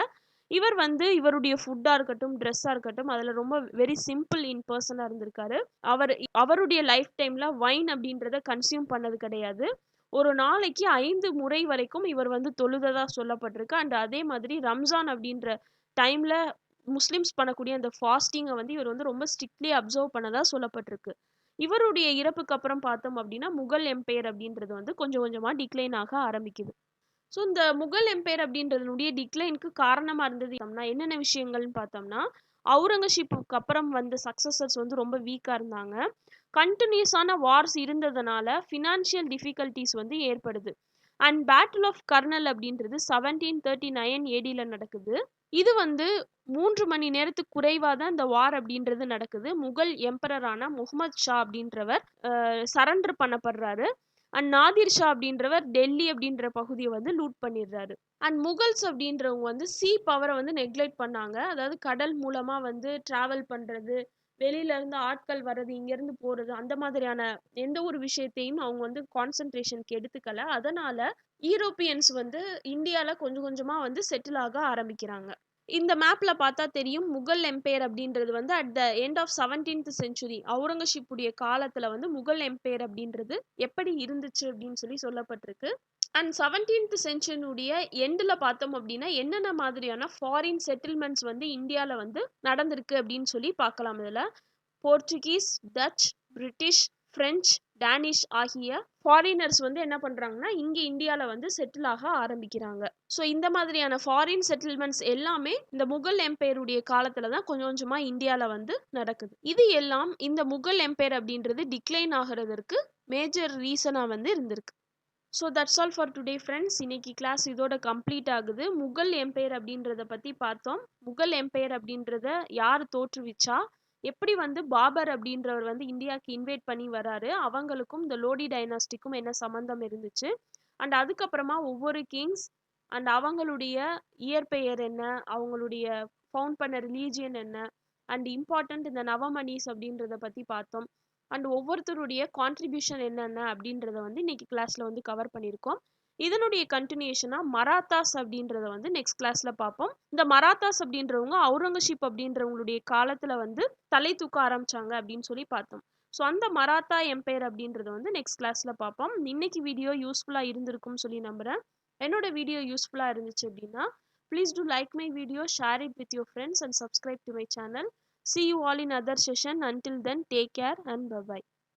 இவர் வந்து இவருடைய ஃபுட்டா இருக்கட்டும், ட்ரெஸ்ஸா இருக்கட்டும், அதுல ரொம்ப வெரி சிம்பிள் இன் பர்சனா இருந்திருக்காரு. அவருடைய லைஃப் டைம்ல வைன் அப்படின்றத கன்சியூம் பண்ணது கிடையாது. ஒரு நாளைக்கு 5 முறை வரைக்கும் இவர் வந்து தொழுததா சொல்லப்பட்டிருக்கு. அண்ட் அதே மாதிரி ரம்ஜான் அப்படின்ற டைம்ல முஸ்லிம்ஸ் பண்ணக்கூடிய அந்த ஃபாஸ்டிங்கை வந்து இவர் வந்து ரொம்ப ஸ்ட்ரிக்ட்லி அப்சர்வ் பண்ணதா சொல்லப்பட்டிருக்கு. இவருடைய இறப்புக்கு அப்புறம் பார்த்தோம் அப்படின்னா முகல் எம்பையர் அப்படின்றது வந்து கொஞ்சம் கொஞ்சமா டிக்ளைன் ஆக ஆரம்பிக்குது. ஸோ இந்த முகல் எம்பையர் அப்படின்றதுனுடைய டிக்ளைனுக்கு காரணமா இருந்தது என்னென்ன விஷயங்கள்னு பார்த்தோம்னா அவுரங்கசீப்புக்கு அப்புறம் வந்த சக்சஸர்ஸ் வந்து ரொம்ப வீக்கா இருந்தாங்க. கண்டினியூஸான வார்ஸ் இருந்ததுனால ஃபினான்ஷியல் டிஃபிகல்ட்டிஸ் வந்து ஏற்படுது. அண்ட் பேட்டில் ஆஃப் கர்னல் அப்படின்றது 1739 ஏடியில் நடக்குது. இது வந்து 3 மணி நேரத்துக்கு குறைவா தான் இந்த வார் அப்படின்றது நடக்குது. முகல் எம்பரரான முகமது ஷா அப்படின்றவர் சரண்டர் பண்ணப்படுறாரு. அண்ட் நாதிர் ஷா அப்படின்றவர் டெல்லி அப்படின்ற பகுதியை வந்து லூட் பண்ணிடுறாரு. அண்ட் முகல்ஸ் அப்படின்றவங்க வந்து சீ பவரை வந்து நெக்லெக்ட் பண்ணாங்க. அதாவது கடல் மூலமா வந்து டிராவல் பண்றது, வெளியில இருந்து ஆட்கள் வர்றது, இங்க இருந்து போறது, அந்த மாதிரியான எந்த ஒரு விஷயத்தையும் அவங்க வந்து கான்சென்ட்ரேஷனுக்கு எடுத்துக்கல. அதனால யூரோப்பியன்ஸ் வந்து இந்தியால கொஞ்சம் கொஞ்சமா வந்து செட்டில் ஆக ஆரம்பிக்கிறாங்க. இந்த மேப்ல பார்த்தா தெரியும், முகல் எம்பையர் அப்படின்றது வந்து at the end of 17th century Aurangzeb உடைய காலத்துல வந்து முகல் எம்பையர் அப்படின்றது எப்படி இருந்துச்சு அப்படின்னு சொல்லி சொல்லப்பட்டிருக்கு. அண்ட் 17th செஞ்சுரியுடைய எண்டில் பார்த்தோம் அப்படின்னா என்னென்ன மாதிரியான ஃபாரின் செட்டில்மெண்ட்ஸ் வந்து இந்தியாவில் வந்து நடந்திருக்கு அப்படின்னு சொல்லி பார்க்கலாம். இதில் Portuguese, touch, British, French, Danish ஆகிய ஃபாரினர்ஸ் வந்து என்ன பண்றாங்கன்னா இங்க இந்தியாவில் வந்து செட்டில் ஆக ஆரம்பிக்கிறாங்க. ஸோ இந்த மாதிரியான ஃபாரின் செட்டில்மெண்ட்ஸ் எல்லாமே இந்த முகல் எம்பையருடைய காலத்துல தான் கொஞ்சம் கொஞ்சமா இந்தியாவில் வந்து நடக்குது. இது எல்லாம் இந்த முகல் எம்பையர் அப்படின்றது டிக்ளைன் ஆகிறதுக்கு மேஜர் ரீசனாக வந்து இருந்திருக்கு. So that's all for today friends. இன்னைக்கு கிளாஸ் இதோட கம்ப்ளீட் ஆகுது. முகல் எம்பையர் அப்படின்றத பற்றி பார்த்தோம். முகல் எம்பையர் அப்படின்றத யார் தோற்றுவிச்சா, எப்படி வந்து பாபர் அப்படின்றவர் வந்து இந்தியாவுக்கு இன்வைட் பண்ணி வராரு, அவங்களுக்கும் இந்த லோடி டைனாஸ்டிக்கும் என்ன சம்மந்தம் இருந்துச்சு, அண்ட் அதுக்கப்புறமா ஒவ்வொரு கிங்ஸ் அண்ட் அவங்களுடைய இயற்பெயர் என்ன, அவங்களுடைய ஃபவுண்ட் பண்ண ரிலீஜியன் என்ன, அண்ட் இம்பார்ட்டன்ட் இந்த நவமணிஸ் அப்படின்றத பற்றி பார்த்தோம். அண்ட் ஒவ்வொருத்தருடைய கான்ட்ரிபியூஷன் என்னென்ன அப்படின்றத வந்து இன்னைக்கு கிளாஸ்ல வந்து கவர் பண்ணியிருக்கோம். இதனுடைய கண்டினியூஷனா மராத்தாஸ் அப்படின்றத வந்து நெக்ஸ்ட் கிளாஸ்ல பார்ப்போம். இந்த மராத்தாஸ் அப்படின்றவங்க அவுரங்கசீப் அப்படின்றவங்களுடைய காலத்துல வந்து தலை தூக்க ஆரம்பிச்சாங்க அப்படின்னு சொல்லி பார்த்தோம். ஸோ அந்த மராத்தா எம்பையர் அப்படின்றத வந்து நெக்ஸ்ட் கிளாஸ்ல பார்ப்போம். இன்னைக்கு வீடியோ யூஸ்ஃபுல்லா இருந்திருக்கும்னு சொல்லி நம்புறேன். என்னோட வீடியோ யூஸ்ஃபுல்லா இருந்துச்சு அப்படின்னா please do like my video, share it with your friends and subscribe to my channel. See you all in other session. Until then, take care and bye bye.